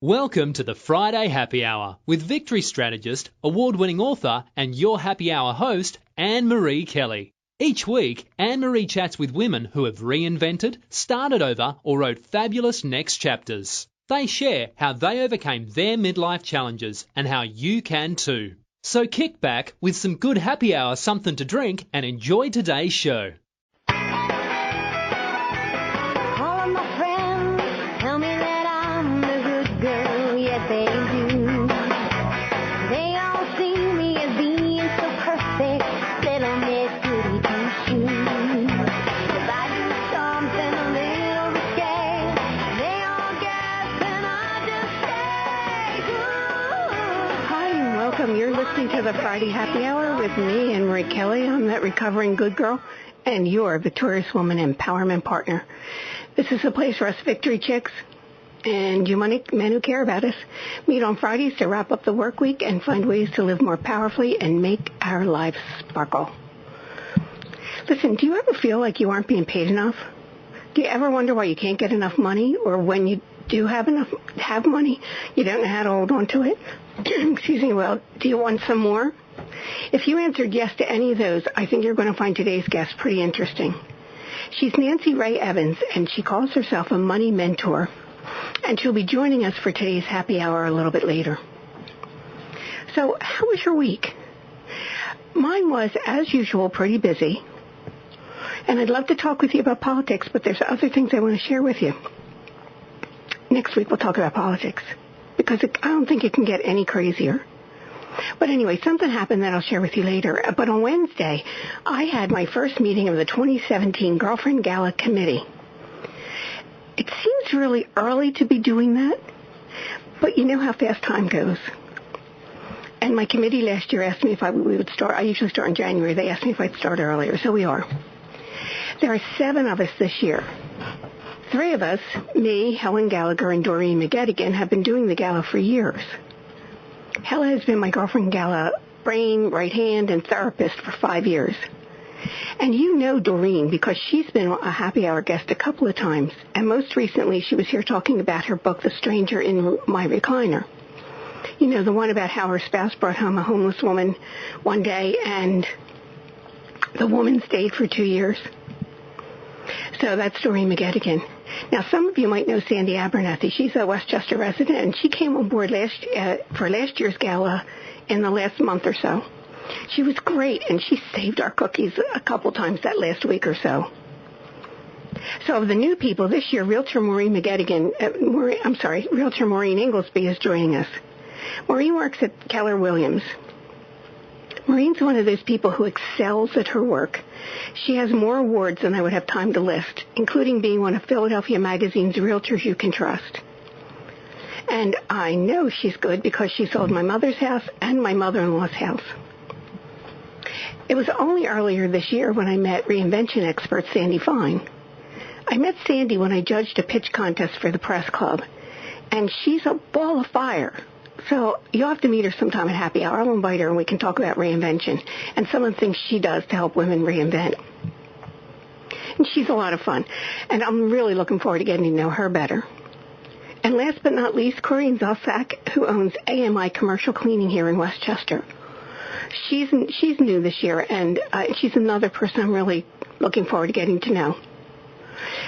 Welcome to the Friday Happy Hour with victory strategist, award-winning author and your happy hour host, Annmarie Kelly. Each week, Annmarie chats with women who have reinvented, started over or wrote fabulous next chapters. They share how they overcame their midlife challenges and how you can too. So kick back with some good happy hour something to drink and enjoy today's show. You're listening to the Friday Happy Hour with me, Annmarie Kelly. I'm that recovering good girl and your victorious woman empowerment partner. This is a place for us victory chicks and you men who care about us meet on Fridays to wrap up the work week and find ways to live more powerfully and make our lives sparkle. Listen, do you ever feel like you aren't being paid enough? Do you ever wonder why you can't get enough money, or when you do have money, you don't know how to hold on to it? Excuse me, well, do you want some more? If you answered yes to any of those, I think you're going to find today's guest pretty interesting. She's Nancy Rae Evans, and she calls herself a money mentor, and she'll be joining us for today's happy hour a little bit later. So, how was your week? Mine was, as usual, pretty busy, and I'd love to talk with you about politics, but there's other things I want to share with you. Next week we'll talk about politics, because I don't think it can get any crazier. But anyway, something happened that I'll share with you later. But on Wednesday, I had my first meeting of the 2017 Girlfriend Gala Committee. It seems really early to be doing that, but you know how fast time goes. And my committee last year asked me if we would start. I usually start in January. They asked me if I'd start earlier, so we are. There are 7 of us this year. 3 of us, me, Helen Gallagher, and Doreen McGettigan, have been doing the gala for years. Helen has been my Girlfriend Gala brain, right hand, and therapist for 5 years. And you know Doreen because she's been a happy hour guest a couple of times, and most recently she was here talking about her book, The Stranger in My Recliner. You know, the one about how her spouse brought home a homeless woman one day, and the woman stayed for 2 years. So that's Doreen McGettigan. Now, some of you might know Sandy Abernathy. She's a Westchester resident, and she came on board for last year's gala in the last month or so. She was great, and she saved our cookies a couple times that last week or so. So of the new people this year, Realtor Maureen Inglesby is joining us. Maureen works at Keller Williams. Maureen's one of those people who excels at her work. She has more awards than I would have time to list, including being one of Philadelphia Magazine's Realtors You Can Trust. And I know she's good because she sold my mother's house and my mother-in-law's house. It was only earlier this year when I met reinvention expert Sandy Fine. I met Sandy when I judged a pitch contest for the press club, and she's a ball of fire. So you'll have to meet her sometime at Happy Hour. I'll invite her and we can talk about reinvention and some of the things she does to help women reinvent. And she's a lot of fun. And I'm really looking forward to getting to know her better. And last but not least, Corinne Zalsak, who owns AMI Commercial Cleaning here in Westchester. She's new this year, and she's another person I'm really looking forward to getting to know.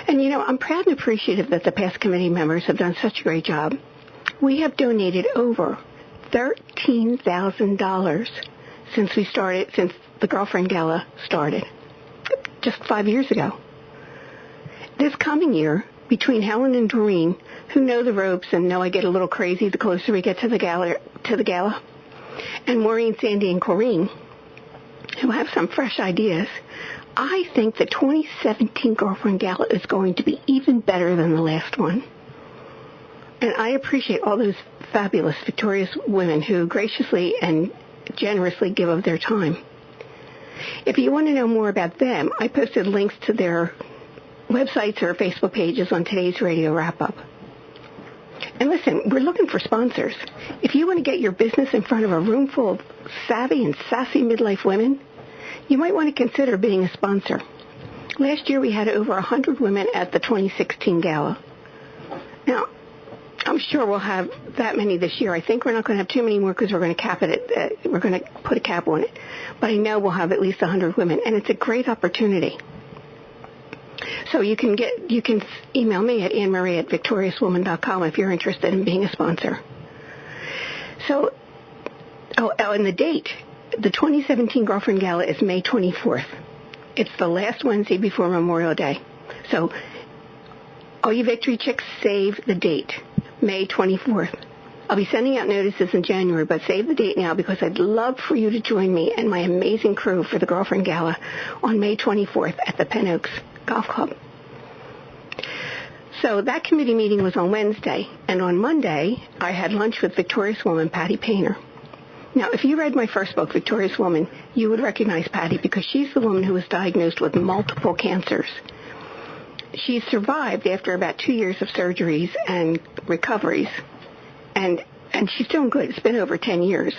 And, you know, I'm proud and appreciative that the past committee members have done such a great job. We have donated over $13,000 since the Girlfriend Gala started, just 5 years ago. This coming year, between Helen and Doreen, who know the ropes and know I get a little crazy the closer we get to the gala, and Maureen, Sandy, and Corinne, who have some fresh ideas, I think the 2017 Girlfriend Gala is going to be even better than the last one. And I appreciate all those fabulous, victorious women who graciously and generously give of their time. If you want to know more about them, I posted links to their websites or Facebook pages on today's radio wrap-up. And listen, we're looking for sponsors. If you want to get your business in front of a room full of savvy and sassy midlife women, you might want to consider being a sponsor. Last year we had over 100 women at the 2016 gala. Now, I'm sure we'll have that many this year. I think we're not going to have too many more because we're going to cap it. We're going to put a cap on it. But I know we'll have at least 100 women, and it's a great opportunity. So you can email me at Annmarie@victoriouswoman.com if you're interested in being a sponsor. So, and the date, the 2017 Girlfriend Gala is May 24th. It's the last Wednesday before Memorial Day. So, all you Victory Chicks, save the date, May 24th. I'll be sending out notices in January, but save the date now because I'd love for you to join me and my amazing crew for the Girlfriend Gala on May 24th at the Penn Oaks Golf Club. So that committee meeting was on Wednesday, and on Monday, I had lunch with Victorious Woman Patty Painter. Now, if you read my first book, Victorious Woman, you would recognize Patty because she's the woman who was diagnosed with multiple cancers. She survived after about 2 years of surgeries and recoveries, and she's doing good. It's been over 10 years.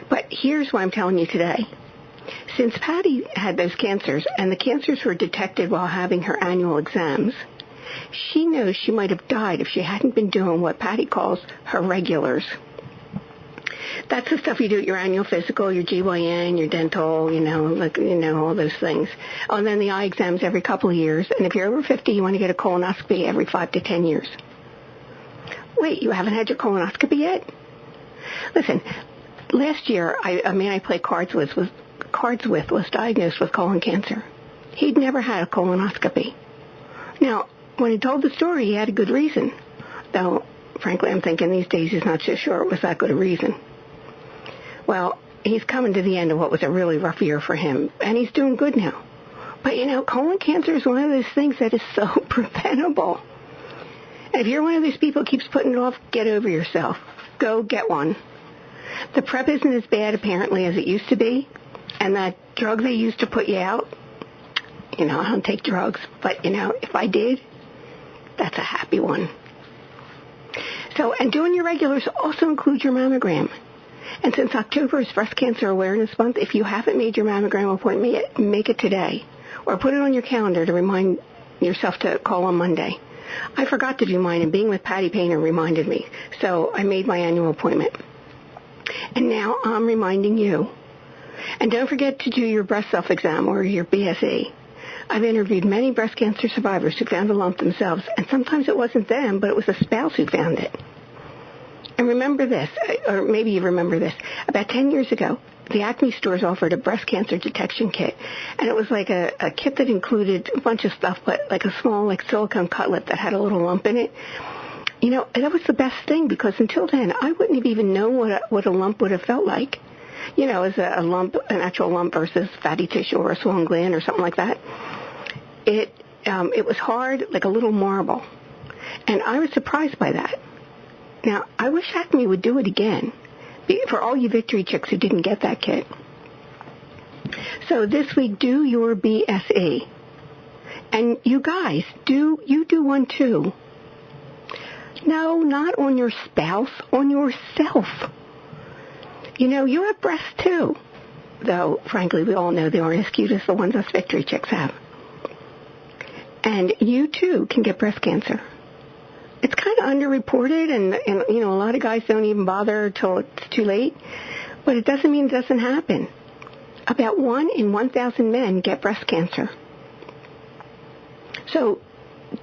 But here's what I'm telling you today. Since Patty had those cancers, and the cancers were detected while having her annual exams, she knows she might have died if she hadn't been doing what Patty calls her regulars. That's the stuff you do at your annual physical, your GYN, your dental, all those things. Oh, and then the eye exams every couple of years. And if you're over 50, you want to get a colonoscopy every 5 to 10 years. Wait, you haven't had your colonoscopy yet? Listen, last year, a man I played cards with was diagnosed with colon cancer. He'd never had a colonoscopy. Now, when he told the story, he had a good reason. Though, frankly, I'm thinking these days he's not so sure it was that good a reason. Well, he's coming to the end of what was a really rough year for him, and he's doing good now. But, colon cancer is one of those things that is so preventable. And if you're one of those people who keeps putting it off, get over yourself. Go get one. The PrEP isn't as bad, apparently, as it used to be. And that drug they used to put you out, I don't take drugs, but, if I did, that's a happy one. So, and doing your regulars also includes your mammogram. And since October is Breast Cancer Awareness Month, if you haven't made your mammogram appointment, make it today. Or put it on your calendar to remind yourself to call on Monday. I forgot to do mine, and being with Patty Painter reminded me. So I made my annual appointment. And now I'm reminding you. And don't forget to do your breast self-exam or your BSE. I've interviewed many breast cancer survivors who found a lump themselves, and sometimes it wasn't them, but it was a spouse who found it. And remember this, or maybe you remember this, about 10 years ago, the Acme stores offered a breast cancer detection kit, and it was like a kit that included a bunch of stuff, but like a small silicone cutlet that had a little lump in it. That was the best thing, because until then, I wouldn't have even known what a lump would have felt like. As a lump, an actual lump versus fatty tissue or a swollen gland or something like that. It was hard, like a little marble. And I was surprised by that. Now, I wish Acme would do it again for all you Victory Chicks who didn't get that kit. So this week, do your BSE. And you guys, do one too. No, not on your spouse, on yourself. You have breasts too. Though, frankly, we all know they aren't as cute as the ones us Victory Chicks have. And you too can get breast cancer. It's kind of underreported, and a lot of guys don't even bother until it's too late. But it doesn't mean it doesn't happen. About 1 in 1,000 men get breast cancer. So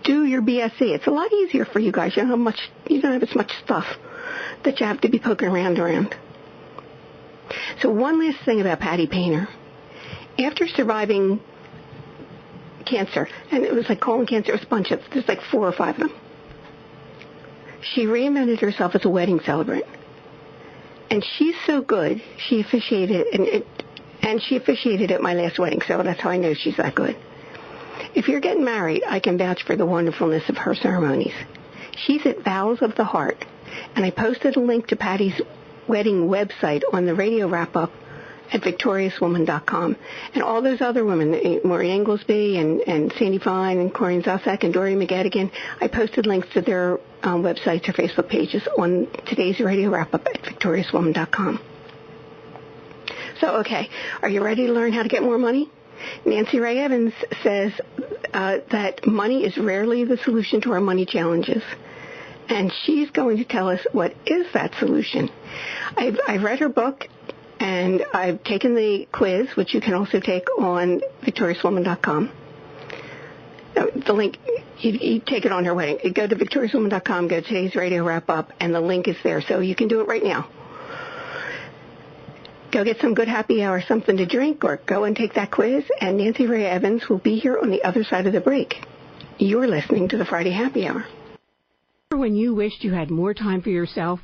do your BSE. It's a lot easier for you guys. You don't have as much stuff that you have to be poking around. So one last thing about Patty Painter. After surviving cancer, and it was like colon cancer, it was a bunch of, there's like 4 or 5 of them. She reinvented herself as a wedding celebrant. And she's so good, she officiated at my last wedding, so that's how I know she's that good. If you're getting married, I can vouch for the wonderfulness of her ceremonies. She's at Vows of the Heart, and I posted a link to Patty's wedding website on the radio wrap-up at victoriouswoman.com. And all those other women, Maureen Inglesby and Sandy Fine and Corinne Zusak and Dory McGettigan, I posted links to their websites or Facebook pages on today's radio wrap-up at victoriouswoman.com. So, okay, are you ready to learn how to get more money? Nancy Rae Evans says that money is rarely the solution to our money challenges. and she's going to tell us what is that solution. I've read her book, and I've taken the quiz, which you can also take on victoriouswoman.com. The link, you take it on her wedding. You go to victoriouswoman.com, go to today's radio wrap-up, and the link is there, so you can do it right now. Go get some good happy hour, something to drink, or go and take that quiz, and Nancy Rae Evans will be here on the other side of the break. You're listening to the Friday Happy Hour. When you wished you had more time for yourself,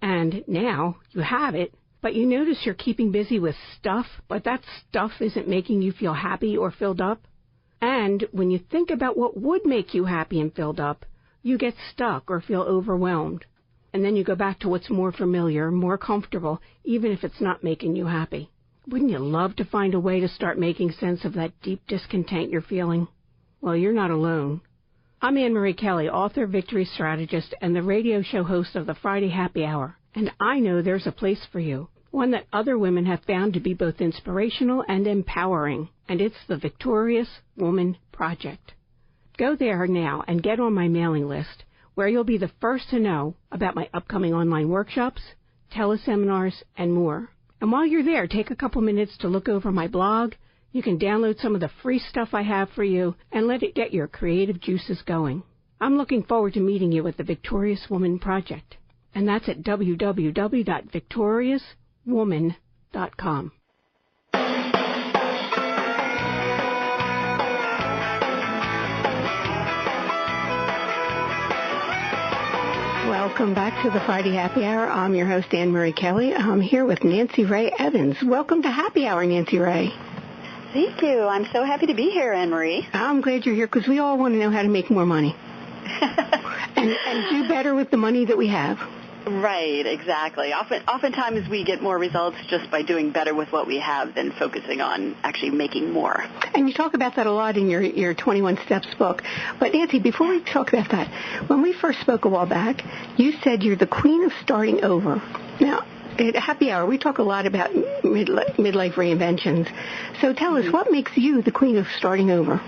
and now you have it, but you notice you're keeping busy with stuff, but that stuff isn't making you feel happy or filled up? And when you think about what would make you happy and filled up, you get stuck or feel overwhelmed. And then you go back to what's more familiar, more comfortable, even if it's not making you happy. Wouldn't you love to find a way to start making sense of that deep discontent you're feeling? Well, you're not alone. I'm Annmarie Kelly, author, victory strategist, and the radio show host of the Friday Happy Hour. And I know there's a place for you, one that other women have found to be both inspirational and empowering. And it's the Victorious Woman Project. Go there now and get on my mailing list, where you'll be the first to know about my upcoming online workshops, teleseminars, and more. And while you're there, take a couple minutes to look over my blog. You can download some of the free stuff I have for you and let it get your creative juices going. I'm looking forward to meeting you at the Victorious Woman Project. And that's at www.victoriouswoman.com. Welcome back to the Friday Happy Hour. I'm your host, Annmarie Kelly. I'm here with Nancy Rae Evans. Welcome to Happy Hour, Nancy Rae. Thank you. I'm so happy to be here, Annmarie. I'm glad you're here because we all want to know how to make more money and do better with the money that we have. Right, exactly. Oftentimes we get more results just by doing better with what we have than focusing on actually making more. And you talk about that a lot in your 21 Steps book. But Nancy, before we talk about that, when we first spoke a while back, you said you're the queen of starting over. Now, at Happy Hour, we talk a lot about midlife reinventions. So tell us, what makes you the queen of starting over?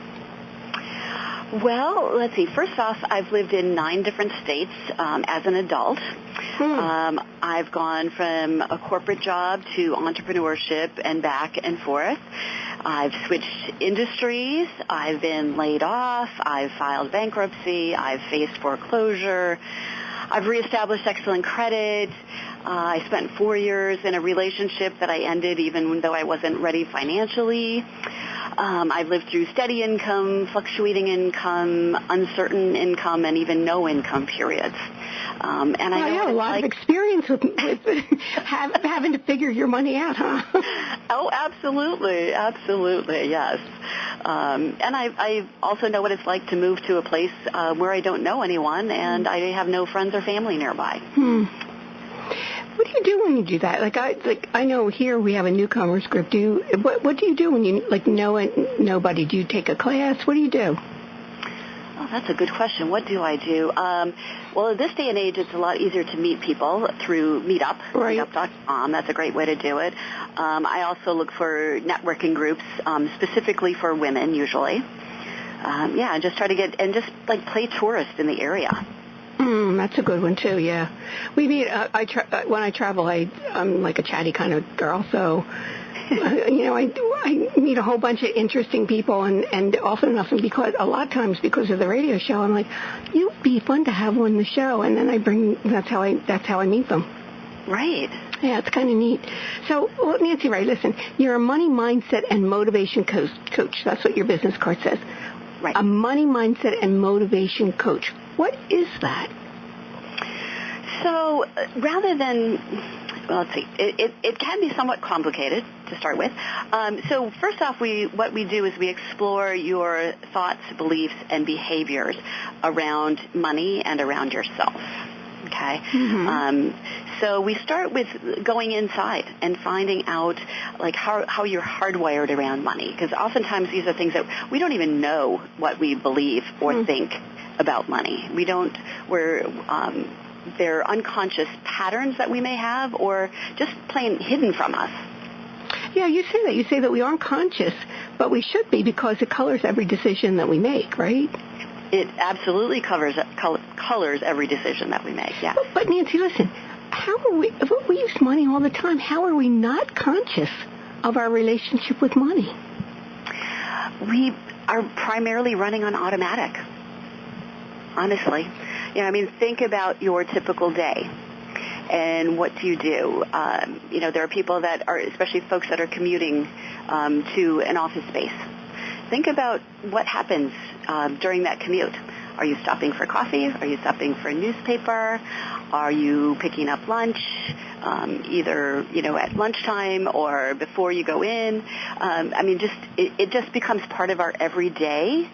Well, let's see. First off, I've lived in 9 different states as an adult. I've gone from a corporate job to entrepreneurship and back and forth. I've switched industries. I've been laid off. I've filed bankruptcy. I've faced foreclosure. I've reestablished excellent credit. I spent 4 years in a relationship that I ended even though I wasn't ready financially. I've lived through steady income, fluctuating income, uncertain income, and even no income periods. And I know a lot of experience with having to figure your money out, huh? Oh, absolutely, yes. And I also know what it's like to move to a place where I don't know anyone and I have no friends or family nearby. What do you do when you do that? I know here we have a newcomers group. What do you do when you know nobody? Do you take a class? What do you do? Oh, that's a good question. What do I do? Well, in this day and age, it's a lot easier to meet people through Meetup, right. Meetup.com. That's a great way to do it. I also look for networking groups, specifically for women, usually. And just try to play tourist in the area. That's a good one, too, yeah. We meet, when I travel, I'm like a chatty kind of girl, so, I meet a whole bunch of interesting people, and often enough, and a lot of times because of the radio show, I'm like, you'd be fun to have on the show, and then that's how I meet them. Right. Yeah, it's kind of neat. So, Nancy Rae, listen, you're a money mindset and motivation coach. That's what your business card says. Right. A money mindset and motivation coach. What is that? So rather than, let's see, it can be somewhat complicated to start with. So first off, what we do is we explore your thoughts, beliefs, and behaviors around money and around yourself. Okay. Mm-hmm. So we start with going inside and finding out how you're hardwired around money, because oftentimes these are things that we don't even know what we believe or think about money. They're unconscious patterns that we may have or just plain hidden from us. Yeah, you say that. You say that we aren't conscious, but we should be because it colors every decision that we make, right? It absolutely colors every decision that we make, yeah. But Nancy, listen, if we use money all the time, how are we not conscious of our relationship with money? We are primarily running on automatic, honestly. Think about your typical day. And what do you do? There are people that are, especially folks that are commuting to an office space. Think about what happens during that commute. Are you stopping for coffee? Are you stopping for a newspaper? Are you picking up lunch, either, at lunchtime or before you go in? It just becomes part of our everyday,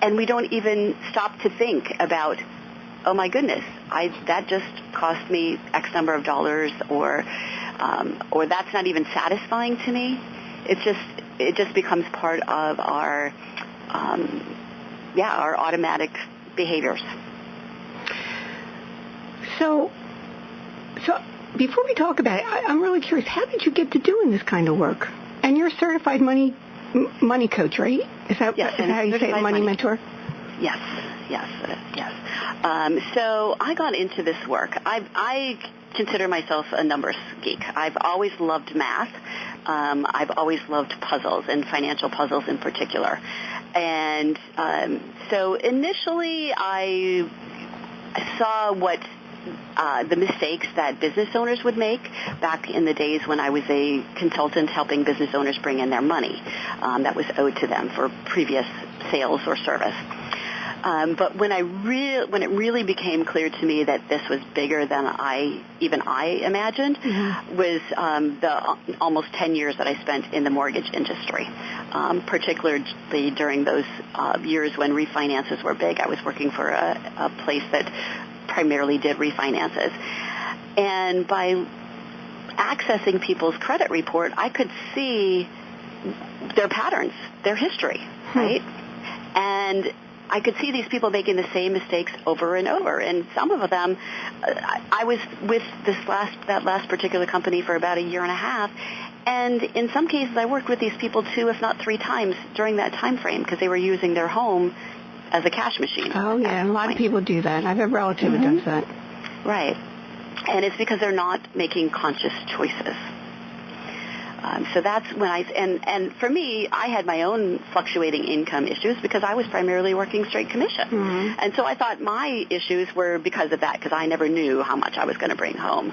and we don't even stop to think about, oh my goodness, that just cost me X number of dollars, or that's not even satisfying to me. It just becomes part of our automatic behaviors. So before we talk about it, I'm really curious. How did you get to doing this kind of work? And you're a certified money coach, right? Is that how you say it, money mentor? Yes. So I got into this work. I consider myself a numbers geek. I've always loved math. I've always loved puzzles, and financial puzzles in particular. And so initially I saw what the mistakes that business owners would make back in the days when I was a consultant helping business owners bring in their money that was owed to them for previous sales or service. But when it really became clear to me that this was bigger than I imagined, was the almost 10 years that I spent in the mortgage industry, particularly during those years when refinances were big. I was working for a place that primarily did refinances. And by accessing people's credit report, I could see their patterns, their history, right? And I could see these people making the same mistakes over and over, and some of them, I was with that last particular company for about a year and a half, and in some cases I worked with these people 2, if not 3 times during that time frame, because they were using their home as a cash machine. Oh yeah, and a lot of people do that. I have a relative who does that. Right, and it's because they're not making conscious choices. So that's when and for me, I had my own fluctuating income issues because I was primarily working straight commission. And so I thought my issues were because of that, because I never knew how much I was going to bring home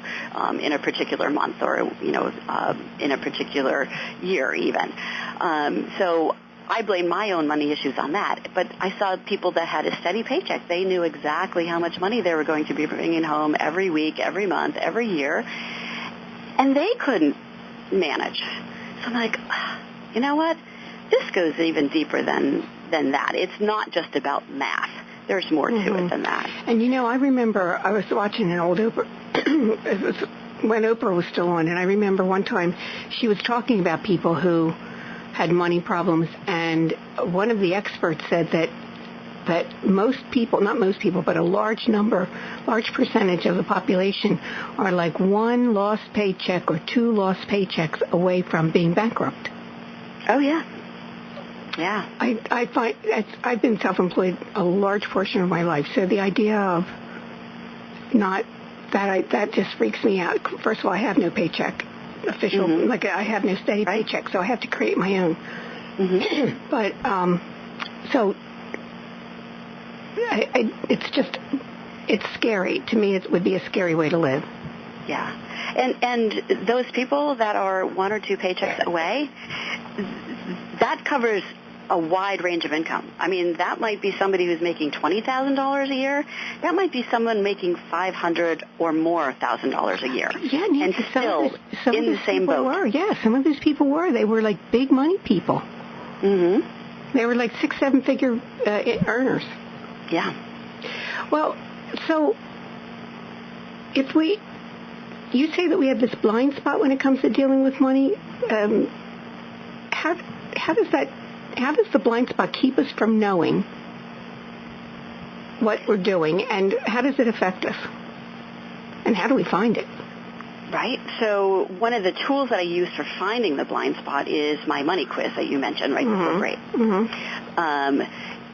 in a particular month or, in a particular year even. So I blame my own money issues on that. But I saw people that had a steady paycheck. They knew exactly how much money they were going to be bringing home every week, every month, every year. And they couldn't manage. So I'm like, you know what? This goes even deeper than that. It's not just about math. There's more to it than that. And I remember I was watching an old Oprah. It was when Oprah was still on, and I remember one time she was talking about people who had money problems, and one of the experts said that most people, not most people, but a large percentage of the population are like 1 lost paycheck or 2 lost paychecks away from being bankrupt. Oh, yeah. Yeah. I find I've been self-employed a large portion of my life, so the idea of that just freaks me out. First of all, I have no paycheck official, like I have no steady paycheck, so I have to create my own. But so. It's scary. To me, it would be a scary way to live. Yeah. And those people that are 1 or 2 paychecks away, that covers a wide range of income. I mean, that might be somebody who's making $20,000 a year. That might be someone making $500,000 or more a year. Yeah, Nancy, and still in the same boat. Some of these people were. They were like big money people. They were like 6-7 figure earners. Yeah. Well, so you say that we have this blind spot when it comes to dealing with money. How does the blind spot keep us from knowing what we're doing, and how does it affect us? And how do we find it? Right. So one of the tools that I use for finding the blind spot is my money quiz that you mentioned right before break.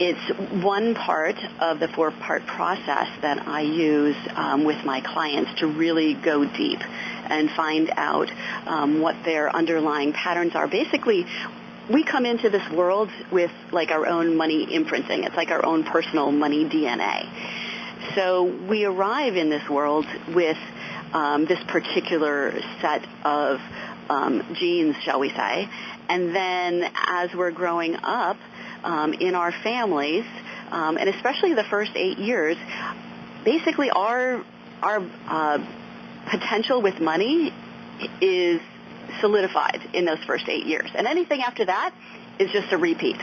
It's one part of the 4-part process that I use with my clients to really go deep and find out what their underlying patterns are. Basically, we come into this world with like our own money imprinting. It's like our own personal money DNA. So we arrive in this world with this particular set of genes, shall we say, and then as we're growing up in our families, and especially the first 8 years, basically our potential with money is solidified in those first 8 years, and anything after that is just a repeat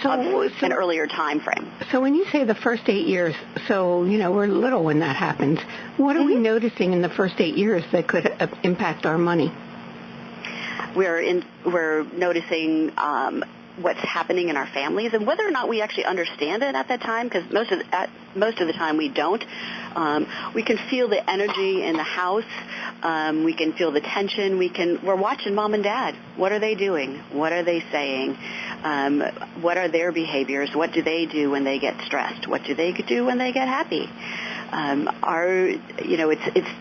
of an earlier time frame. So when you say the first 8 years, so, we're little when that happens, what are we noticing in the first 8 years that could impact our money? We're noticing what's happening in our families, and whether or not we actually understand it at that time, because most of the time we don't. We can feel the energy in the house. We can feel the tension. We're watching mom and dad. What are they doing? What are they saying? What are their behaviors? What do they do when they get stressed? What do they do when they get happy?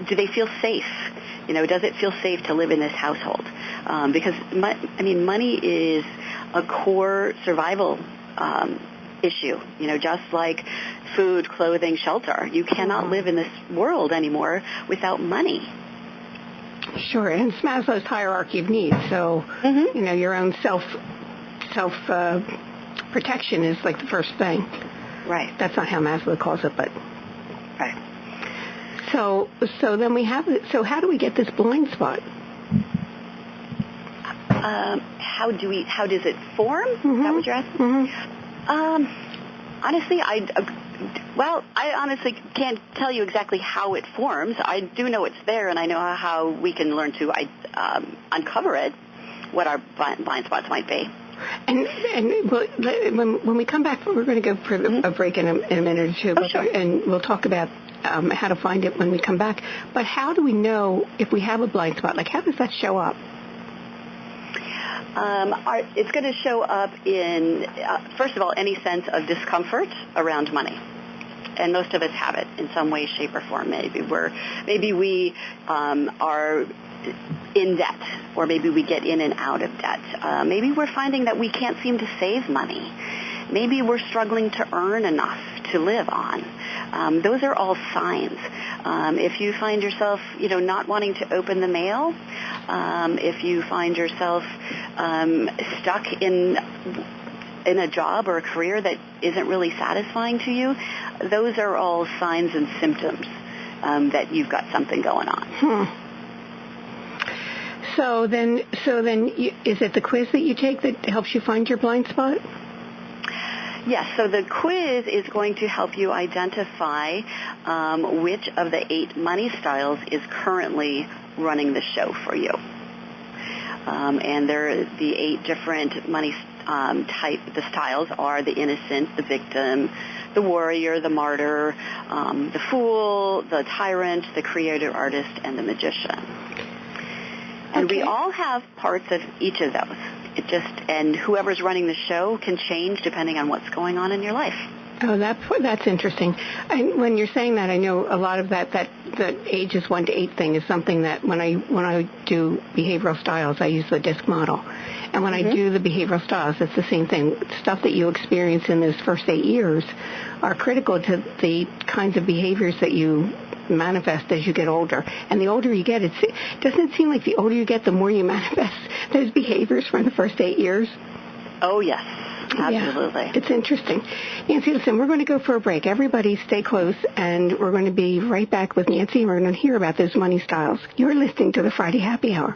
Do they feel safe? Does it feel safe to live in this household? Because money is a core survival issue. Just like food, clothing, shelter. You cannot live in this world anymore without money. Sure, and it's Maslow's hierarchy of needs. So, your own self protection is like the first thing. Right. That's not how Maslow calls it, but right. So then we have it. So how do we get this blind spot? How does it form? Is that what you're asking? Honestly, I honestly can't tell you exactly how it forms. I do know it's there, and I know how we can learn to uncover it, what our blind spots might be. And when we come back, we're going to go for a break in a minute or two, sure. And we'll talk about how to find it when we come back. But how do we know if we have a blind spot? Like, how does that show up? It's going to show up in, first of all, any sense of discomfort around money. And most of us have it in some way, shape, or form. Maybe we are in debt, or maybe we get in and out of debt. Maybe we're finding that we can't seem to save money. Maybe we're struggling to earn enough to live on. Those are all signs. If you find yourself, not wanting to open the mail, if you find yourself stuck in a job or a career that isn't really satisfying to you, those are all signs and symptoms that you've got something going on. So then, is it the quiz that you take that helps you find your blind spot? Yes, so the quiz is going to help you identify which of the 8 money styles is currently running the show for you. And the 8 different money the styles are the innocent, the victim, the warrior, the martyr, the fool, the tyrant, the creative artist, and the magician. And we all have parts of each of those. And whoever's running the show can change depending on what's going on in your life. Oh, that's interesting. And when you're saying that, I know a lot of that ages 1 to 8 thing is something that when I do behavioral styles, I use the DISC model. And when I do the behavioral styles, it's the same thing. Stuff that you experience in those first 8 years are critical to the kinds of behaviors that you manifest as you get older. And the older you get, doesn't it seem like the older you get, the more you manifest those behaviors from the first 8 years? Oh, yes. Absolutely. Yeah, it's interesting. Nancy, listen, we're going to go for a break. Everybody stay close, and we're going to be right back with Nancy, and we're going to hear about those money styles. You're listening to the Friday Happy Hour.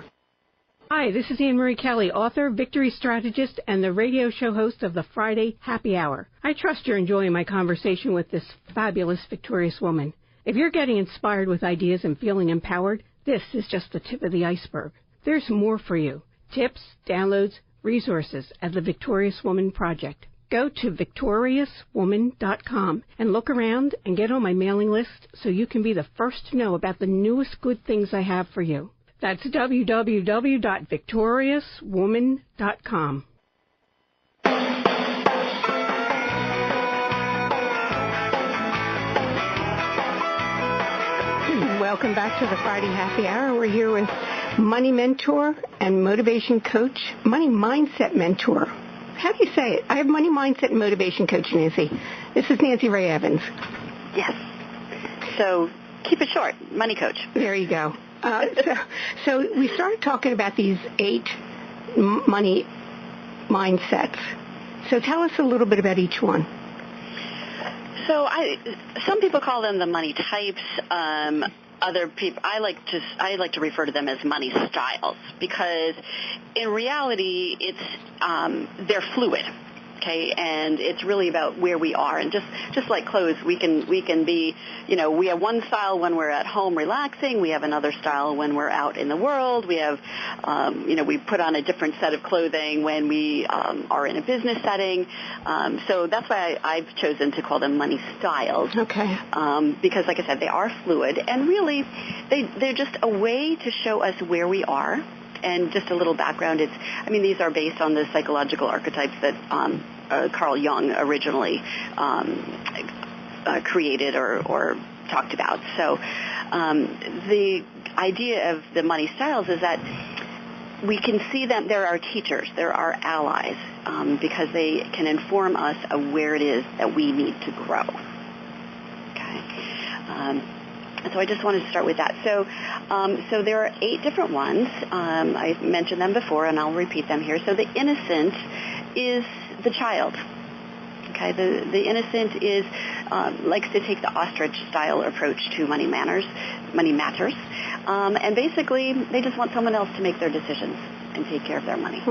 Hi, this is Annmarie Kelly, author, victory strategist, and the radio show host of the Friday Happy Hour. I trust you're enjoying my conversation with this fabulous, victorious woman. If you're getting inspired with ideas and feeling empowered, this is just the tip of the iceberg. There's more for you. Tips, downloads, resources at the Victorious Woman Project. Go to victoriouswoman.com and look around and get on my mailing list so you can be the first to know about the newest good things I have for you. That's www.victoriouswoman.com. Welcome back to the Friday Happy Hour. We're here with money mentor and motivation coach, money mindset mentor. How do you say it? I have money mindset and motivation coach, Nancy. This is Nancy Rae Evans. Yes. So keep it short, money coach. There you go. So we started talking about these 8 money mindsets. So tell us a little bit about each one. So some people call them the money types. Other people, I like to refer to them as money styles, because in reality, they're fluid. Okay, and it's really about where we are, and just like clothes, we can be, we have one style when we're at home relaxing, we have another style when we're out in the world, we have, we put on a different set of clothing when we are in a business setting, so that's why I've chosen to call them money styles. Okay. Because, like I said, they are fluid, and really, they're just a way to show us where we are. And just a little background, these are based on the psychological archetypes that Carl Jung originally created or talked about. So the idea of the money styles is that we can see them, they're our teachers, they're our allies, because they can inform us of where it is that we need to grow. Okay. So I just wanted to start with that. So there are 8 different ones. I mentioned them before, and I'll repeat them here. So the innocent is the child. Okay, the innocent likes to take the ostrich-style approach to money matters, and basically they just want someone else to make their decisions and take care of their money.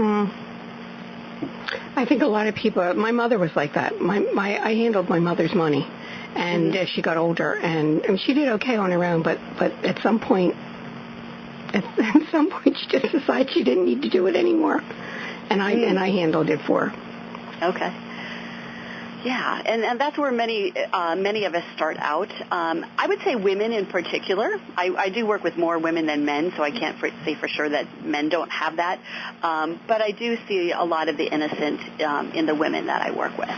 I think a lot of people. My mother was like that. I handled my mother's money. And as she got older, and she did okay on her own, but at some point she just decided she didn't need to do it anymore, and I handled it for her. Okay. Yeah, and that's where many of us start out. I would say women in particular. I do work with more women than men, so I can't say for sure that men don't have that. But I do see a lot of the innocent in the women that I work with.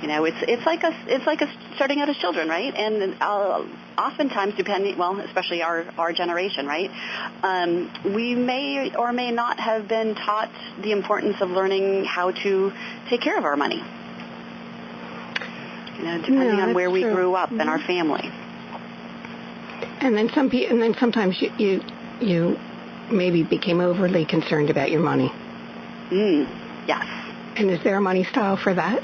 It's like us starting out as children, right? And oftentimes, especially our generation, right? We may or may not have been taught the importance of learning how to take care of our money. Depending on where we grew up and our family. And then sometimes you maybe became overly concerned about your money. Yes. And is there a money style for that?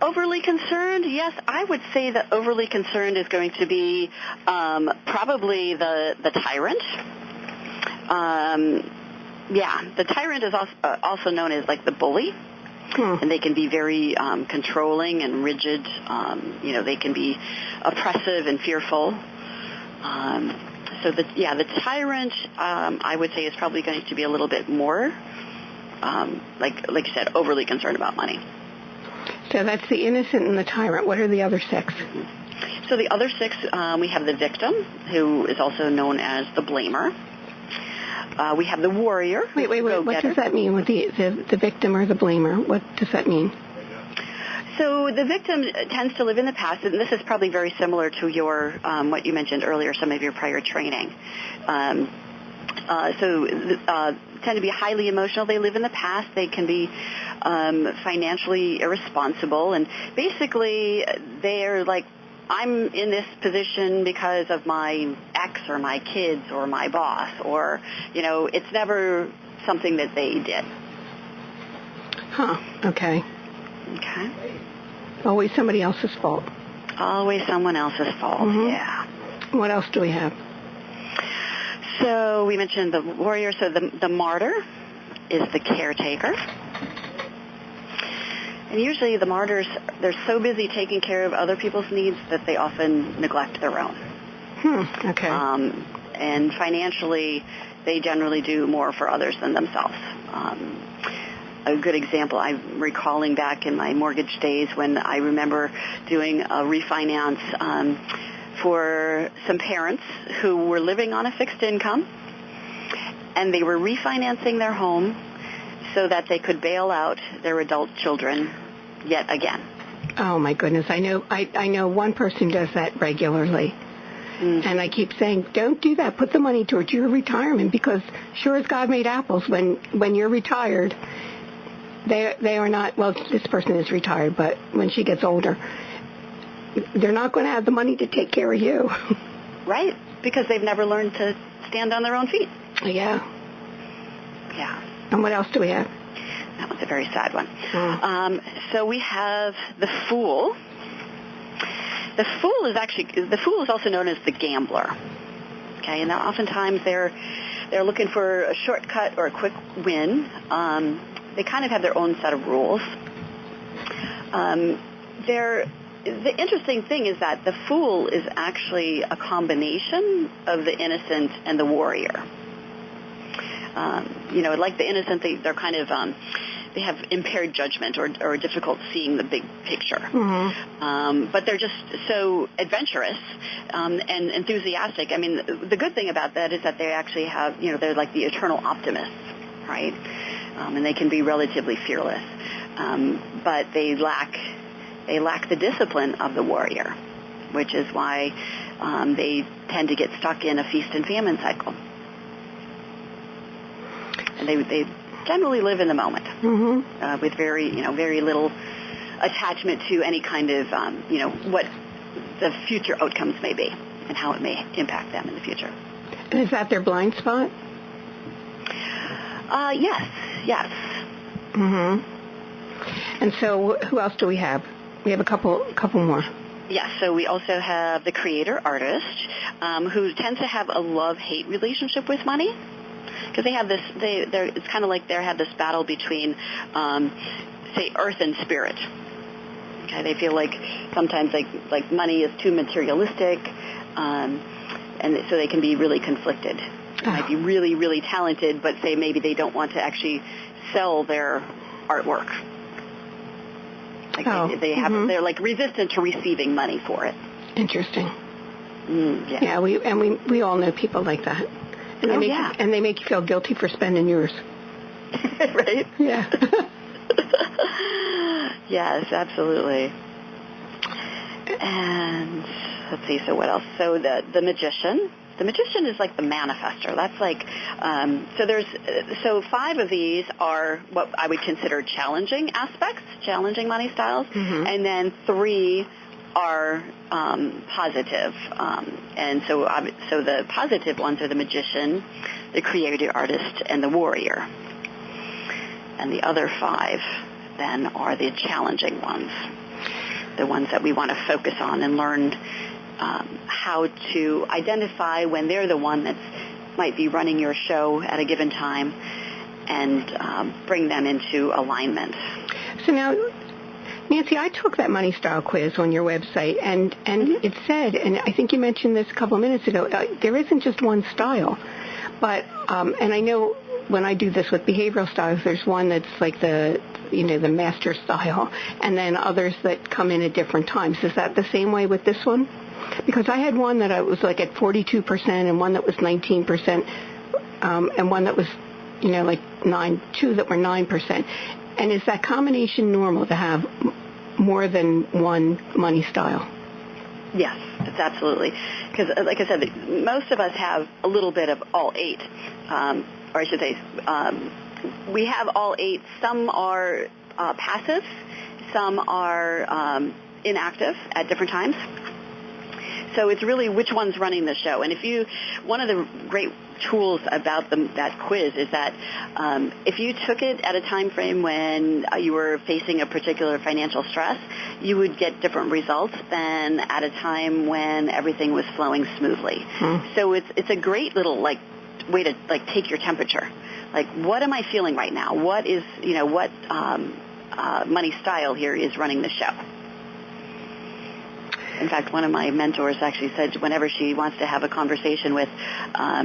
Overly concerned, yes. I would say that overly concerned is going to be probably the tyrant. The tyrant is also known as like the bully. And they can be very controlling and rigid. They can be oppressive and fearful. So the tyrant, I would say, is probably going to be a little bit more, like you said, overly concerned about money. So that's the innocent and the tyrant. What are the other 6? So the other 6, we have the victim, who is also known as the blamer. We have the warrior. Wait. What does that mean with the victim or the blamer? What does that mean? So the victim tends to live in the past, and this is probably very similar to your what you mentioned earlier, some of your prior training. Tend to be highly emotional. They live in the past. They can be financially irresponsible, and basically they're like, I'm in this position because of my ex or my kids or my boss, or, it's never something that they did. Okay. Okay. Always somebody else's fault. Always someone else's fault, yeah. What else do we have? So we mentioned the warrior. So the martyr is the caretaker. And usually the martyrs, they're so busy taking care of other people's needs that they often neglect their own. Okay. And financially, they generally do more for others than themselves. A good example, I'm recalling back in my mortgage days when I remember doing a refinance for some parents who were living on a fixed income, and they were refinancing their home so that they could bail out their adult children yet again. Oh my goodness! I know one person does that regularly. And I keep saying, don't do that. Put the money towards your retirement, because sure as God made apples, when you're retired, they are not, well, this person is retired, but when she gets older, they're not going to have the money to take care of you. Right, because they've never learned to stand on their own feet. Yeah. Yeah. And what else do we have? That was a very sad one. So we have the Fool. The Fool is also known as the gambler. Okay, and now oftentimes they're looking for a shortcut or a quick win. They kind of have their own set of rules. The interesting thing is that the Fool is actually a combination of the innocent and the warrior. Like the innocent, they're kind of they have impaired judgment or difficult seeing the big picture. But they're just so adventurous and enthusiastic. I mean, the good thing about that is that they actually have, they're like the eternal optimists, right? And they can be relatively fearless. But they lack the discipline of the warrior, which is why they tend to get stuck in a feast and famine cycle. And they generally live in the moment with very little attachment to any kind of, what the future outcomes may be and how it may impact them in the future. And is that their blind spot? Yes. And so who else do we have? We have a couple more. Yes, so we also have the creator artist, who tends to have a love-hate relationship with money. Because they have this, it's kind of like they have this battle between, say, earth and spirit. Okay, they feel like sometimes like money is too materialistic, and so they can be really conflicted. They might be really, really talented, but say maybe they don't want to actually sell their artwork. Like they're like resistant to receiving money for it. Interesting. Yeah. We all know people like that. And they make you feel guilty for spending yours. Right? Yeah. Yes, absolutely. And let's see, so what else? So the magician. The magician is like the manifester. That's like, so 5 of these are what I would consider challenging aspects, challenging money styles, and then 3 are positive. And so the positive ones are the magician, the creative artist, and the warrior. And the other 5 then are the challenging ones, the ones that we want to focus on and learn how to identify when they're the one that might be running your show at a given time and bring them into alignment. So now, Nancy, I took that money style quiz on your website, and it said, and I think you mentioned this a couple of minutes ago, there isn't just one style. But, and I know when I do this with behavioral styles, there's one that's like the master style, and then others that come in at different times. Is that the same way with this one? Because I had one that I was like at 42% and one that was 19%, and one that was, like 2 that were 9%. And is that combination normal to have more than one money style? Yes, it's absolutely. Because, like I said, most of us have a little bit of all 8. Or I should say, we have all 8. Some are passive. Some are inactive at different times. So it's really which one's running the show. And one of the great tools about that quiz is that if you took it at a time frame when you were facing a particular financial stress, you would get different results than at a time when everything was flowing smoothly. So it's a great little way to take your temperature. Like, what am I feeling right now? What is what money style here is running the show? In fact, one of my mentors actually said whenever she wants to have a conversation with a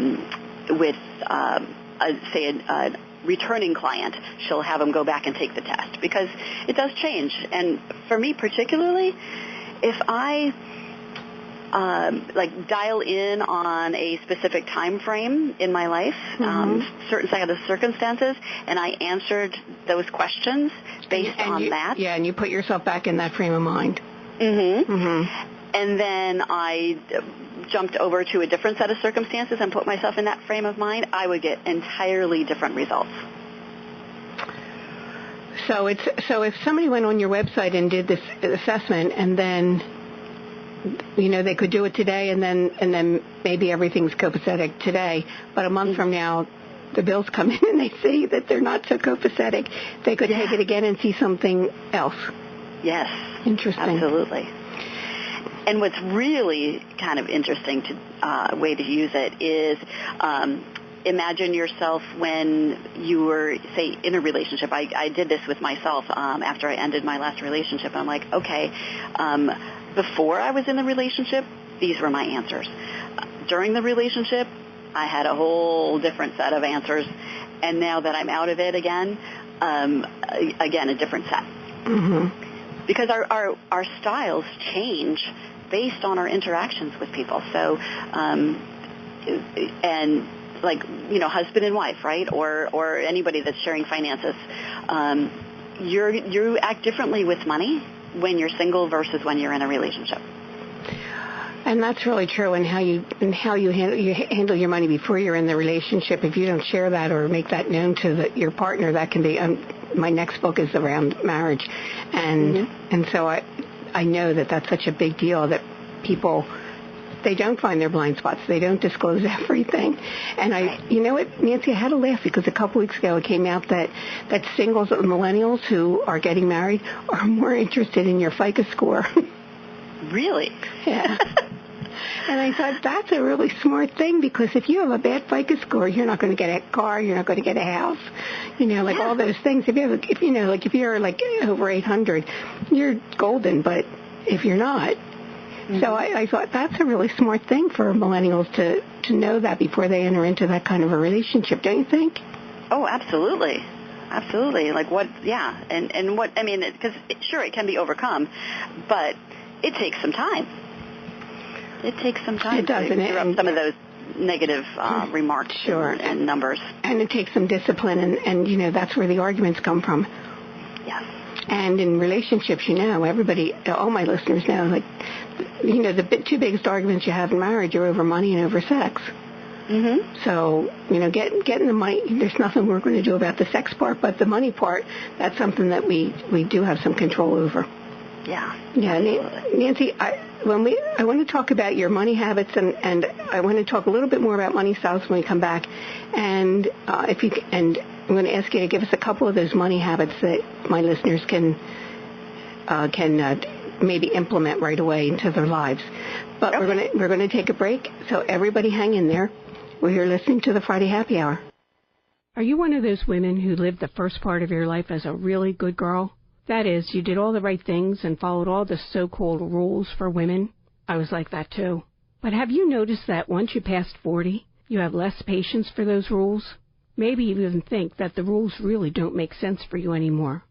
returning client, she'll have them go back and take the test because it does change. And for me particularly, if I dial in on a specific time frame in my life, certain set of circumstances, and I answered those questions based on that. Yeah, and you put yourself back in that frame of mind. And then I jumped over to a different set of circumstances and put myself in that frame of mind, I would get entirely different results. So if somebody went on your website and did this assessment, and then they could do it today, and then maybe everything's copacetic today, but a month from now the bills come in and they see that they're not so copacetic, they could take it again and see something else. Yes. Interesting. Absolutely. And what's really kind of interesting way to use it is imagine yourself when you were, say, in a relationship. I did this with myself after I ended my last relationship. I'm like, okay, before I was in the relationship, these were my answers. During the relationship, I had a whole different set of answers. And now that I'm out of it again, a different set. Mm-hmm. Because our styles change based on our interactions with people. So, and like, husband and wife, right? Or anybody that's sharing finances. You act differently with money when you're single versus when you're in a relationship. And that's really true. And how you handle your money before you're in the relationship. If you don't share that or make that known to your partner, that can be. My next book is around marriage, and so I know that that's such a big deal that people, they don't find their blind spots. They don't disclose everything. And you know what, Nancy, I had to laugh because a couple weeks ago it came out that singles, millennials who are getting married are more interested in your FICO score. Really? Yeah. And I thought that's a really smart thing, because if you have a bad FICO score, you're not going to get a car, you're not going to get a house, all those things. If you're over 800, you're golden. But if you're not, so I thought that's a really smart thing for millennials to know that before they enter into that kind of a relationship. Don't you think? Oh, absolutely. Absolutely. Like what? Yeah. And what? I mean, because sure, it can be overcome, but it takes some time. It takes some time to clear up some of those negative remarks and numbers. And it takes some discipline, and that's where the arguments come from. Yes. And in relationships, everybody, all my listeners know, the two biggest arguments you have in marriage are over money and over sex. Mm-hmm. So, getting the money, there's nothing we're going to do about the sex part, but the money part, that's something that we do have some control over. Yeah. Yeah, Nancy, I want to talk about your money habits, and I want to talk a little bit more about money styles when we come back. And I'm going to ask you to give us a couple of those money habits that my listeners can maybe implement right away into their lives. But okay. we're going to take a break. So everybody, hang in there. You're listening to the Friday Happy Hour. Are you one of those women who lived the first part of your life as a really good girl? That is, you did all the right things and followed all the so-called rules for women. I was like that, too. But have you noticed that once you passed 40, you have less patience for those rules? Maybe you even think that the rules really don't make sense for you anymore.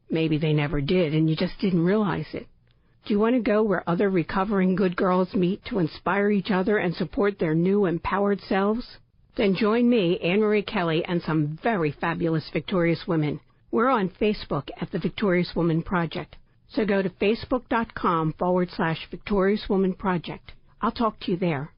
Maybe they never did, and you just didn't realize it. Do you want to go where other recovering good girls meet to inspire each other and support their new empowered selves? Then join me, Annmarie Kelly, and some very fabulous victorious women. We're on Facebook at the Victorious Woman Project. So go to facebook.com/Victorious Woman Project. I'll talk to you there.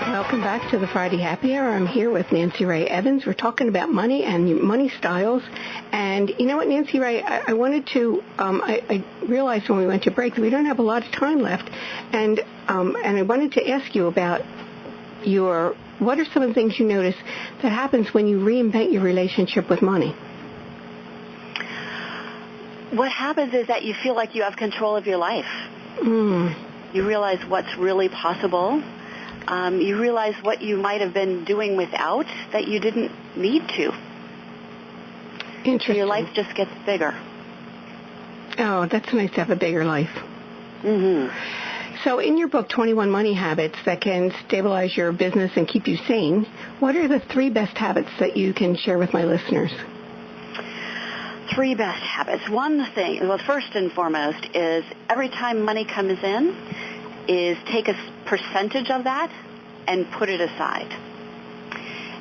Welcome back to the Friday Happy Hour. I'm here with Nancy Rae Evans. We're talking about money and money styles. And you know what, Nancy Rae, I wanted to, I realized when we went to break that we don't have a lot of time left. And I wanted to ask you about what are some of the things you notice that happens when you reinvent your relationship with money? What happens is that you feel like you have control of your life. You realize what's really possible. You realize what you might have been doing without that you didn't need to. Interesting. Your life just gets bigger. Oh, that's nice to have a bigger life. Mm-hmm. So in your book, 21 Money Habits That Can Stabilize Your Business and Keep You Sane, what are the 3 best habits that you can share with my listeners? 3 best habits. One thing, well, first and foremost, is every time money comes in, is take a percentage of that and put it aside.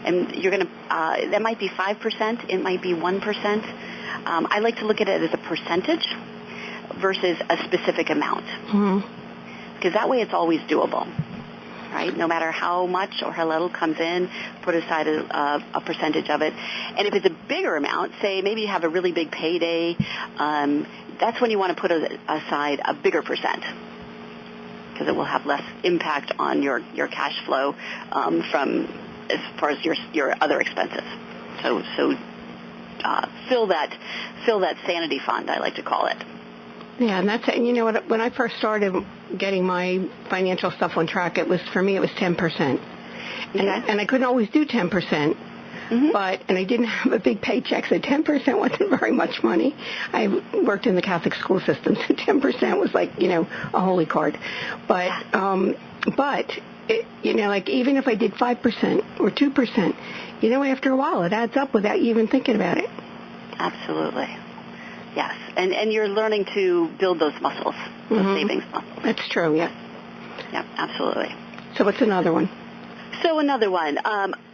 And you're going to that might be 5%. It might be 1%. I like to look at it as a percentage versus a specific amount. Because that way it's always doable, right? No matter how much or how little comes in, put aside a percentage of it. And if it's a bigger amount, say maybe you have a really big payday, that's when you want to put aside a bigger percent, because it will have less impact on your cash flow from as far as your other expenses. So fill that sanity fund, I like to call it. Yeah, and that's it. And you know what? When I first started getting my financial stuff on track, for me it was 10%, and I couldn't always do 10%. And I didn't have a big paycheck, so 10% wasn't very much money. I worked in the Catholic school system, so 10% was like, a holy card. But like even if I did 5% or 2%, after a while it adds up without you even thinking about it. Absolutely. Yes, and you're learning to build those muscles, those savings muscles. That's true, yeah. Yeah, absolutely. So what's another one?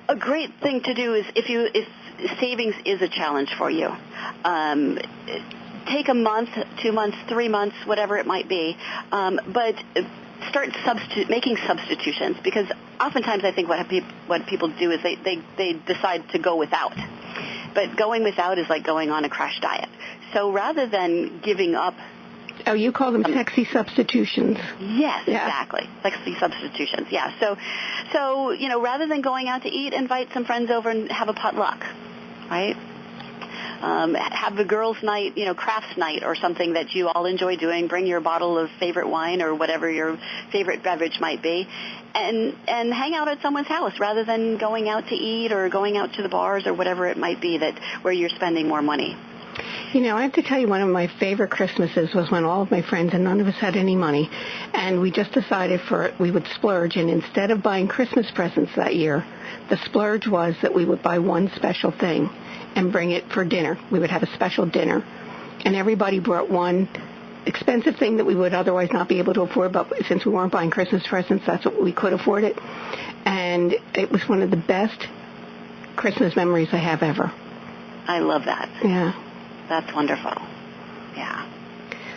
A great thing to do is if savings is a challenge for you, take a month, 2 months, 3 months, whatever it might be, but start making substitutions, because oftentimes I think what people do is they decide to go without. But going without is like going on a crash diet. So rather than giving up... Oh, you call them sexy substitutions. Yes, yeah. Exactly. Sexy substitutions, yeah. So, rather than going out to eat, invite some friends over and have a potluck, right? Have a girls' night, crafts night or something that you all enjoy doing. Bring your bottle of favorite wine or whatever your favorite beverage might be, and hang out at someone's house rather than going out to eat or going out to the bars or whatever it might be where you're spending more money. I have to tell you, one of my favorite Christmases was when all of my friends and none of us had any money, and we just decided we would splurge, and instead of buying Christmas presents that year, the splurge was that we would buy one special thing and bring it for dinner. We would have a special dinner, and everybody brought one expensive thing that we would otherwise not be able to afford, but since we weren't buying Christmas presents, that's what we could afford it. And it was one of the best Christmas memories I have ever. I love that. Yeah. That's wonderful. Yeah.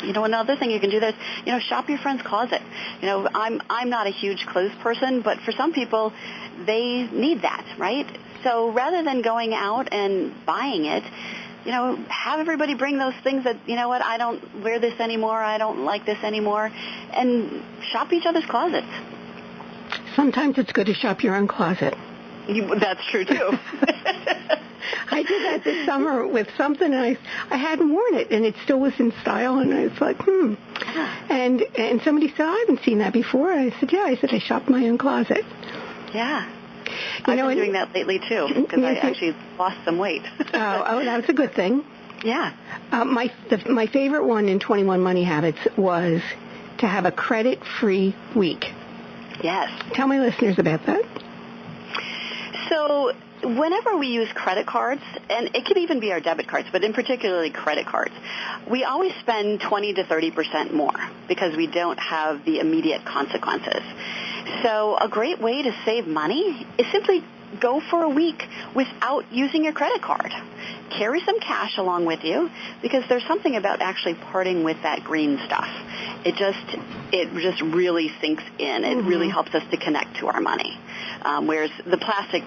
Another thing you can do is, shop your friend's closet. I'm not a huge clothes person, but for some people, they need that, right? So rather than going out and buying it, have everybody bring those things that, I don't wear this anymore, I don't like this anymore, and shop each other's closets. Sometimes it's good to shop your own closet. That's true, too. I did that this summer with something, and I hadn't worn it, and it still was in style, and I was like, And somebody said, I haven't seen that before. And I said, yeah. I said, I shopped my own closet. Yeah. I've been doing that lately, too, because I actually lost some weight. Oh, that was a good thing. Yeah. My favorite one in 21 Money Habits was to have a credit-free week. Yes. Tell my listeners about that. So whenever we use credit cards, and it could even be our debit cards, but in particularly credit cards, we always spend 20 to 30% more because we don't have the immediate consequences. So a great way to save money is simply go for a week without using your credit card. Carry some cash along with you, because there's something about actually parting with that green stuff. It just really sinks in. It really helps us to connect to our money, whereas the plastic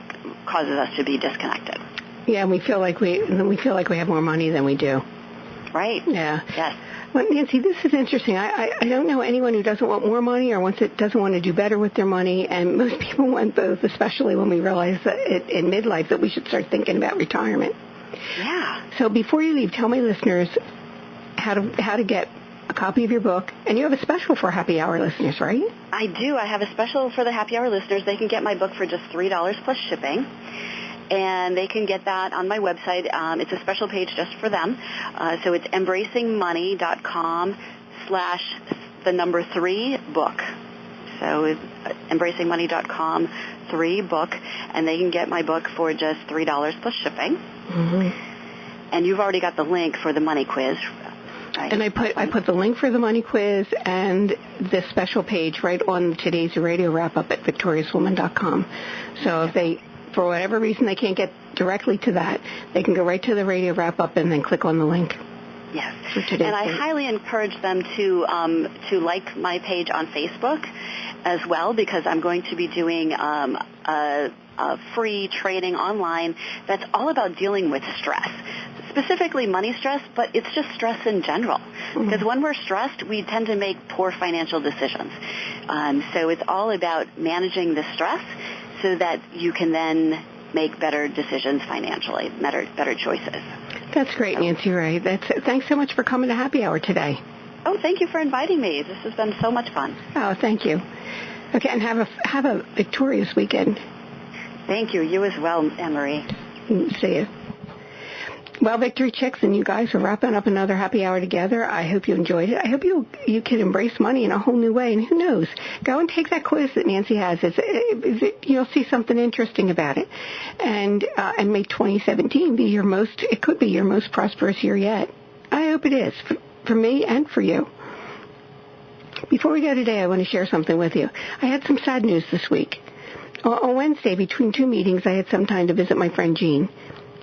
causes us to be disconnected. Yeah, we feel like we have more money than we do. Right. Yeah. Yes. Well, Nancy, this is interesting. I don't know anyone who doesn't want more money or doesn't want to do better with their money, and most people want both, especially when we realize that in midlife that we should start thinking about retirement. Yeah. So before you leave, tell my listeners how to get a copy of your book, and you have a special for Happy Hour listeners, right? I do. I have a special for the Happy Hour listeners. They can get my book for just $3 plus shipping. And they can get that on my website. It's a special page just for them. So it's embracingmoney.com/3book. So it's embracingmoney.com/3book, and they can get my book for just $3 plus shipping. Mm-hmm. And you've already got the link for the money quiz. Right? And I put the link for the money quiz and this special page right on today's radio wrap-up at victoriouswoman.com. So if they, for whatever reason, they can't get directly to that. They can go right to the radio wrap-up and then click on the link. Yes, and I highly encourage them to like my page on Facebook as well, because I'm going to be doing a free training online that's all about dealing with stress, specifically money stress, but it's just stress in general. Because when we're stressed, we tend to make poor financial decisions. So it's all about managing the stress so that you can then make better decisions financially, better choices. That's great, Nancy Rae. Thanks so much for coming to Happy Hour today. Oh, thank you for inviting me. This has been so much fun. Oh, thank you. Okay, and have a victorious weekend. Thank you. You as well, Annmarie. See you. Well, Victory Chicks and you guys are wrapping up another happy hour together. I hope you enjoyed it. I hope you can embrace money in a whole new way. And who knows? Go and take that quiz that Nancy has. You'll see something interesting about it. And make 2017 be it could be your most prosperous year yet. I hope it is for me and for you. Before we go today, I want to share something with you. I had some sad news this week. On Wednesday, between two meetings, I had some time to visit my friend Jean.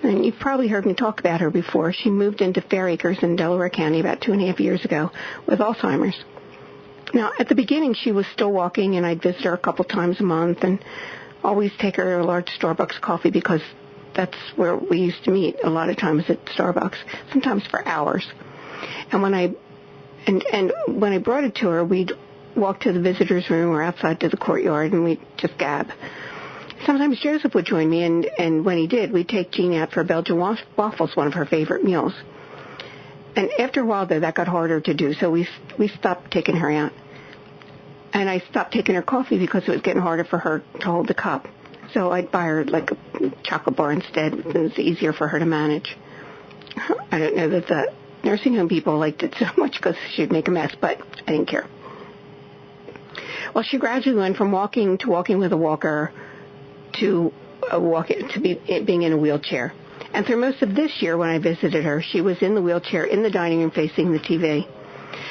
And you've probably heard me talk about her before. She moved into Fair Acres in Delaware County about 2.5 years ago with Alzheimer's. Now, at the beginning, she was still walking, and I'd visit her a couple times a month and always take her to a large Starbucks coffee because that's where we used to meet a lot of times at Starbucks, sometimes for hours. And when I brought it to her, we'd walk to the visitor's room or outside to the courtyard, and we'd just gab. Sometimes Joseph would join me, and when he did, we'd take Jean out for Belgian waffles, one of her favorite meals. And after a while, though, that got harder to do, so we stopped taking her out. And I stopped taking her coffee because it was getting harder for her to hold the cup. So I'd buy her, like, a chocolate bar instead. It was easier for her to manage. I don't know that the nursing home people liked it so much because she'd make a mess, but I didn't care. Well, she gradually went from walking with a walker to being in a wheelchair. And through most of this year when I visited her, she was in the wheelchair in the dining room facing the TV.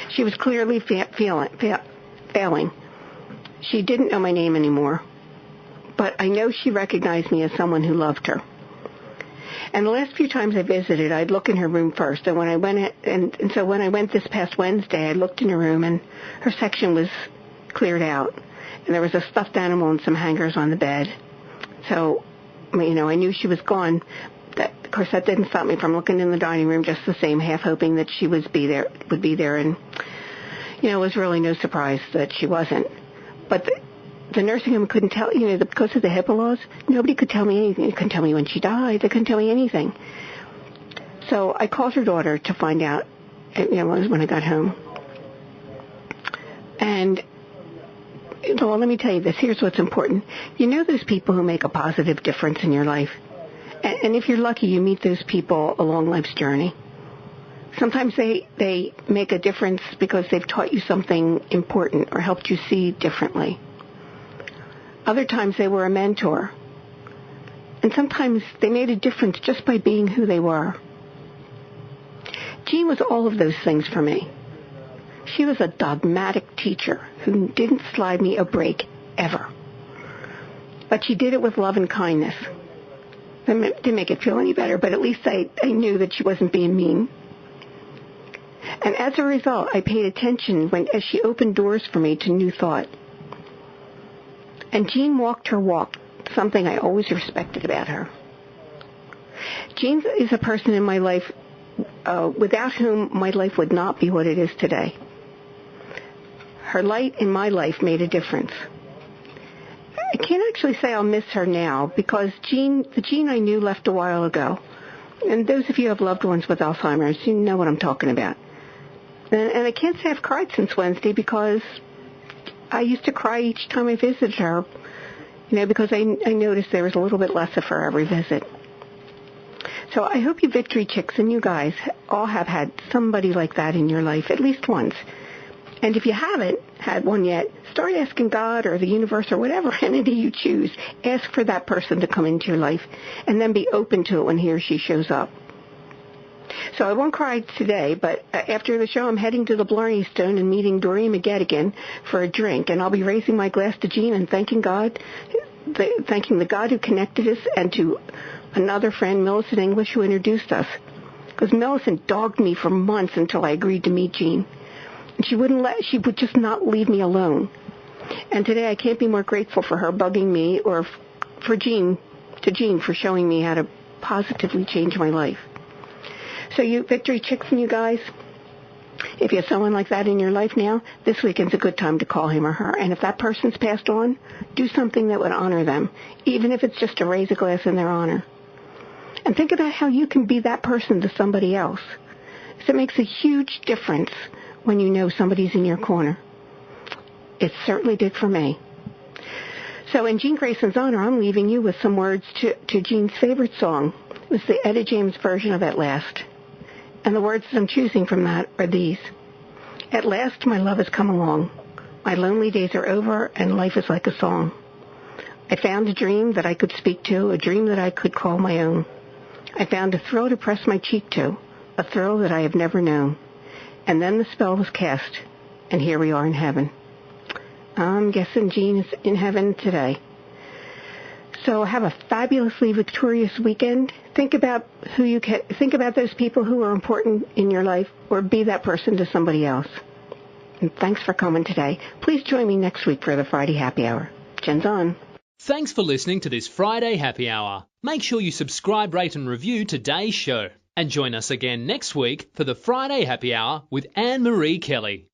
She was clearly failing. She didn't know my name anymore, but I know she recognized me as someone who loved her. And the last few times I visited, I'd look in her room first. And when I went this past Wednesday, I looked in her room, and her section was cleared out. And there was a stuffed animal and some hangers on the bed. So, I knew she was gone. Of course, that didn't stop me from looking in the dining room just the same, half hoping that she would be there. And, it was really no surprise that she wasn't. But the nursing home couldn't tell, because of the HIPAA laws, nobody could tell me anything. They couldn't tell me when she died. They couldn't tell me anything. So I called her daughter to find out, when I got home. And, well, let me tell you this. Here's what's important. Those people who make a positive difference in your life. And if you're lucky, you meet those people along life's journey. Sometimes they make a difference because they've taught you something important or helped you see differently. Other times they were a mentor. And sometimes they made a difference just by being who they were. Jean was all of those things for me. She was a dogmatic teacher who didn't slide me a break, ever. But she did it with love and kindness. It didn't make it feel any better, but at least I knew that she wasn't being mean. And as a result, I paid attention as she opened doors for me to new thought. And Jean walked her walk, something I always respected about her. Jean is a person in my life without whom my life would not be what it is today. Her light in my life made a difference. I can't actually say I'll miss her now because the Jean I knew left a while ago. And those of you who have loved ones with Alzheimer's, you know what I'm talking about. And I can't say I've cried since Wednesday because I used to cry each time I visited her, because I noticed there was a little bit less of her every visit. So I hope you Victory Chicks and you guys all have had somebody like that in your life at least once. And if you haven't had one yet, start asking God or the universe or whatever entity you choose. Ask for that person to come into your life and then be open to it when he or she shows up. So I won't cry today, but after the show I'm heading to the Blarney Stone and meeting Doreen McGettigan for a drink. And I'll be raising my glass to Jean and thanking the God who connected us and to another friend, Millicent English, who introduced us. Because Millicent dogged me for months until I agreed to meet Jean. And she would just not leave me alone. And today I can't be more grateful for her bugging me or for Jean for showing me how to positively change my life. So you Victory Chicks and you guys, if you have someone like that in your life now, this weekend's a good time to call him or her. And if that person's passed on, do something that would honor them, even if it's just to raise a glass in their honor. And think about how you can be that person to somebody else. So it makes a huge difference when you know somebody's in your corner. It certainly did for me. So in Jean Grayson's honor, I'm leaving you with some words to Jean's favorite song. It was the Etta James version of At Last. And the words that I'm choosing from that are these. At last, my love has come along. My lonely days are over, and life is like a song. I found a dream that I could speak to, a dream that I could call my own. I found a thrill to press my cheek to, a thrill that I have never known. And then the spell was cast, and here we are in heaven. I'm guessing Jean is in heaven today. So have a fabulously victorious weekend. Think about those people who are important in your life, or be that person to somebody else. And thanks for coming today. Please join me next week for the Friday Happy Hour. Jen's on. Thanks for listening to this Friday Happy Hour. Make sure you subscribe, rate and review today's show. And join us again next week for the Friday Happy Hour with Annmarie Kelly.